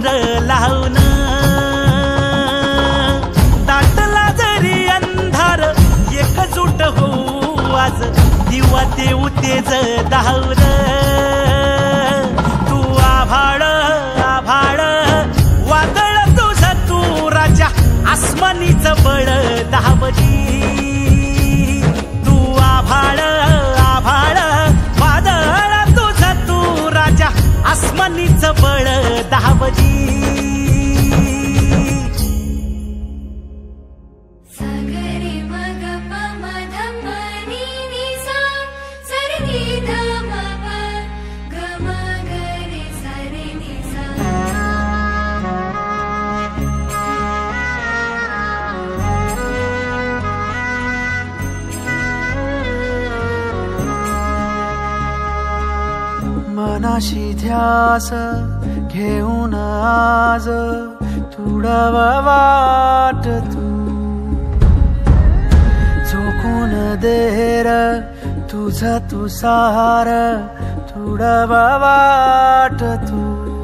अंधार लावून, दाटला जरी अंधार एकजूट होऊ आज दिवा देऊ तेज दाहून. तू आभाळ आभाळ वादळ तुझं तू राजा आसमानीच बळ दाहवली. तू आभाळ आभाळ वादळ तुझं तू राजा आसमानीच बळ दाहवली. मनाशी ध्यास घेऊन आज तुडवा वाट तू, झोकून देर तुझ तू सार तुडवा वाट तू.